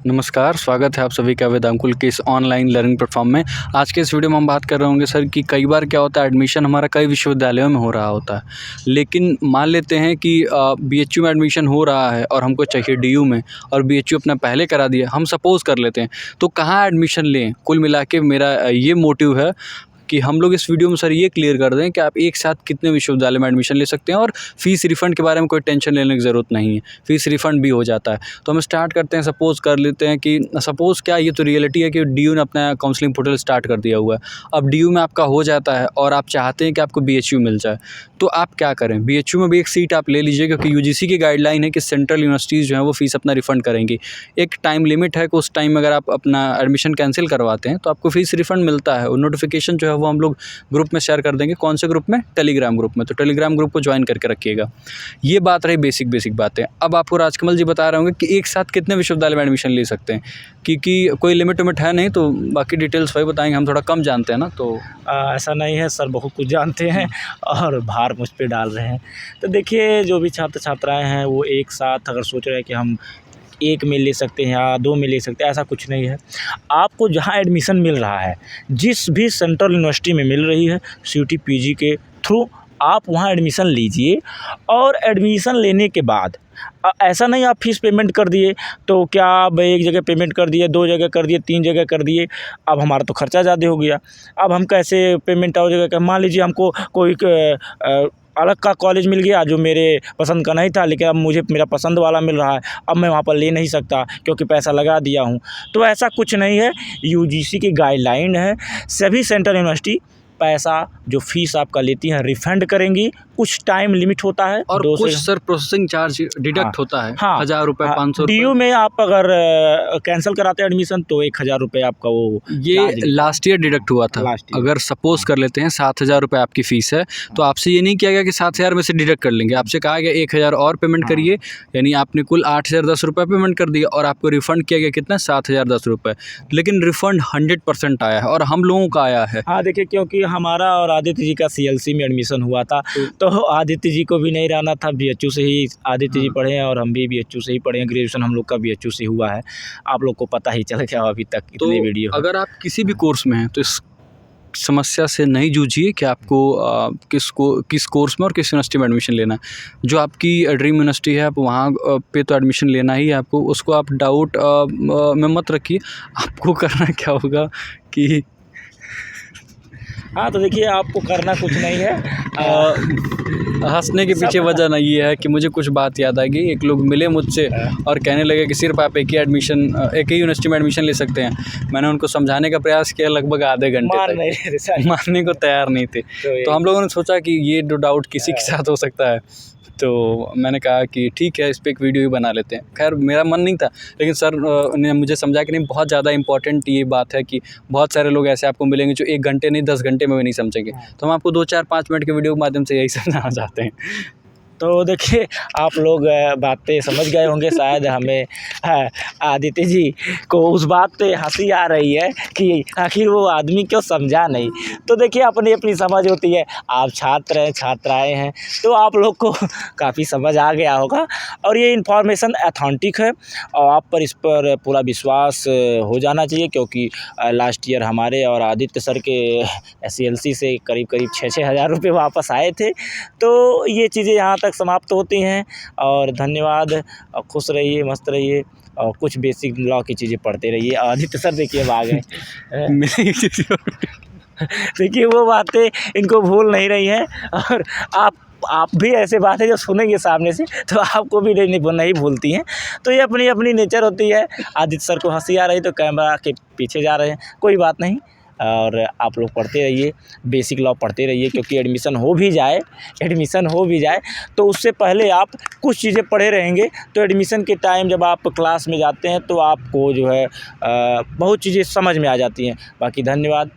नमस्कार, स्वागत है आप सभी का वेदांकुल के इस ऑनलाइन लर्निंग प्लेटफॉर्म में। आज के इस वीडियो में हम बात कर रहे होंगे सर कि कई बार क्या होता है, एडमिशन हमारा कई विश्वविद्यालयों में हो रहा होता है, लेकिन मान लेते हैं कि बीएचयू में एडमिशन हो रहा है और हमको चाहिए डीयू में, और बीएचयू अपना पहले करा दिया, हम सपोज़ कर लेते हैं, तो कहाँ एडमिशन लें? कुल मिला के मेरा ये मोटिव है कि हम लोग इस वीडियो में सर ये क्लियर कर दें कि आप एक साथ कितने विश्वविद्यालय में एडमिशन ले सकते हैं, और फ़ीस रिफ़ंड के बारे में कोई टेंशन लेने की ज़रूरत नहीं है, फ़ीस रिफ़ंड भी हो जाता है। तो हम स्टार्ट करते हैं, सपोज़ कर लेते हैं कि सपोज़ क्या, ये तो रियलिटी है कि डीयू ने अपना काउंसलिंग पोर्टल स्टार्ट कर दिया हुआ है। अब डीयू में आपका हो जाता है और आप चाहते हैं कि आपको बीएचयू मिल जाए, तो आप क्या करें? बीएचयू में भी एक सीट आप ले लीजिए, क्योंकि यूजीसी की गाइडलाइन है कि सेंट्रल यूनिवर्सिटीज़ जो हैं वो फ़ीस अपना रिफ़ंड करेंगी। एक टाइम लिमिट है कि उस टाइम में अगर आप अपना एडमिशन कैंसिल करवाते हैं तो आपको फ़ीस रिफ़ंड मिलता है। और नोटिफिकेशन जो है वो हम लोग ग्रुप में शेयर कर देंगे। कौन से ग्रुप में? टेलीग्राम ग्रुप में। तो टेलीग्राम ग्रुप को ज्वाइन करके रखिएगा। ये बात रही बेसिक बातें। अब आपको राजकमल जी बता रहे होंगे कि एक साथ कितने विश्वविद्यालय में एडमिशन ले सकते हैं, क्योंकि कोई लिमिट विमिट है नहीं, तो बाकी डिटेल्स वही बताएंगे, हम थोड़ा कम जानते हैं ना। तो ऐसा नहीं है सर, बहुत कुछ जानते हैं और भार मुझ पे डाल रहे हैं। तो देखिए, जो भी छात्र छात्राएं हैं वो एक साथ अगर सोच रहे हैं कि हम एक में ले सकते हैं या दो में ले सकते हैं, ऐसा कुछ नहीं है। आपको जहां एडमिशन मिल रहा है, जिस भी सेंट्रल यूनिवर्सिटी में मिल रही है सीयूटी पीजी के थ्रू, आप वहां एडमिशन लीजिए। और एडमिशन लेने के बाद ऐसा नहीं आप फीस पेमेंट कर दिए तो क्या आप एक जगह पेमेंट कर दिए, दो जगह कर दिए, तीन जगह कर दिए, अब हमारा तो खर्चा ज़्यादा हो गया। अब हम कैसे पेमेंट और जगह का, मान लीजिए हमको कोई अलग का कॉलेज मिल गया जो मेरे पसंद का नहीं था, लेकिन अब मुझे मेरा पसंद वाला मिल रहा है, अब मैं वहाँ पर ले नहीं सकता क्योंकि पैसा लगा दिया हूँ। तो ऐसा कुछ नहीं है, यूजीसी की गाइडलाइन है, सभी सेंट्रल यूनिवर्सिटी पैसा जो फीस आपका लेती हैं रिफ़ंड करेंगी। कुछ टाइम लिमिट होता है और कुछ सर प्रोसेसिंग चार्ज डिडक्ट होता है, 1000 रुपये, 500 रुपये। डीयू में आप अगर कैंसिल कराते हैं एडमिशन तो 1000 रुपये आपका वो ये लास्ट ईयर डिडक्ट हुआ था। अगर सपोज कर लेते हैं 7000 रुपये आपकी फ़ीस है, तो आपसे ये नहीं किया गया कि 7000 में से डिडक्ट कर लेंगे, आपसे कहा गया 1000 और पेमेंट करिए, यानी आपने कुल 8010 रुपये पेमेंट कर दिया और आपको रिफ़ंड किया गया कितना? 7010 रुपये। लेकिन रिफ़ंड 100% आया है और हम लोगों का आया है। हाँ, देखिए, क्योंकि हमारा और आदित्य जी का सीएलसी में एडमिशन हुआ था, तो आदित्य जी को भी नहीं रहना था, बीएचयू से ही आदित्य जी पढ़े हैं और हम भी बीएचयू से ही पढ़े हैं। ग्रेजुएशन हम लोग का बीएचयू से हुआ है, आप लोग को पता ही चल गया अभी तक इतने वीडियो। अगर आप किसी भी कोर्स में हैं तो इस समस्या से नहीं जूझिए कि आपको किस कोर्स में और किस यूनिवर्सिटी में एडमिशन लेना है। जो आपकी ड्रीम यूनिवर्सिटी है, आप वहाँ पे तो एडमिशन लेना ही है आपको, उसको आप डाउट में मत रखिए। आपको करना क्या होगा कि हाँ, तो देखिए, आपको करना कुछ नहीं है। हंसने के पीछे वजह नहीं ये है कि मुझे कुछ बात याद आ गई। एक लोग मिले मुझसे और कहने लगे कि सिर्फ आप एक ही यूनिवर्सिटी में एडमिशन ले सकते हैं। मैंने उनको समझाने का प्रयास किया लगभग आधे घंटे तक, मानने को तैयार नहीं थे। तो हम लोगों ने सोचा कि ये डाउट किसी के साथ हो सकता है, तो मैंने कहा कि ठीक है, इस पर एक वीडियो ही बना लेते हैं। खैर मेरा मन नहीं था, लेकिन सर ने मुझे समझा कि नहीं, बहुत ज़्यादा इंपॉर्टेंट ये बात है कि बहुत सारे लोग ऐसे आपको मिलेंगे जो 1 घंटे नहीं 10 घंटे में भी नहीं समझेंगे। तो हम आपको 2, 4, 5 मिनट के वीडियो के माध्यम से यही समझाना चाहते हैं। तो देखिए, आप लोग बातें समझ गए होंगे शायद। हमें आदित्य जी को उस बात पे हंसी आ रही है कि आखिर वो आदमी क्यों समझा नहीं। तो देखिए, अपनी अपनी समझ होती है। आप छात्र हैं, छात्राएं हैं, तो आप लोग को काफ़ी समझ आ गया होगा और ये इन्फॉर्मेशन ऑथेंटिक है और आप पर इस पर पूरा विश्वास हो जाना चाहिए, क्योंकि लास्ट ईयर हमारे और आदित्य सर के सीएलसी से करीब 6-6 हज़ार रुपये वापस आए थे। तो ये चीज़ें यहाँ तक समाप्त होती हैं और धन्यवाद। खुश रहिए, मस्त रहिए और कुछ बेसिक लॉ की चीज़ें पढ़ते रहिए। आदित्य सर देखिए अब आ गए। देखिए, वो बातें इनको भूल नहीं रही हैं और आप भी ऐसे बातें जो सुनेंगे सामने से तो आपको भी नहीं भूलती हैं। तो ये अपनी अपनी नेचर होती है। आदित्य सर को हंसी आ रही तो कैमरा के पीछे जा रहे हैं, कोई बात नहीं। और आप लोग पढ़ते रहिए, बेसिक लॉ पढ़ते रहिए, क्योंकि एडमिशन हो भी जाए तो उससे पहले आप कुछ चीज़ें पढ़े रहेंगे तो एडमिशन के टाइम जब आप क्लास में जाते हैं तो आपको जो है बहुत चीज़ें समझ में आ जाती हैं। बाकी धन्यवाद।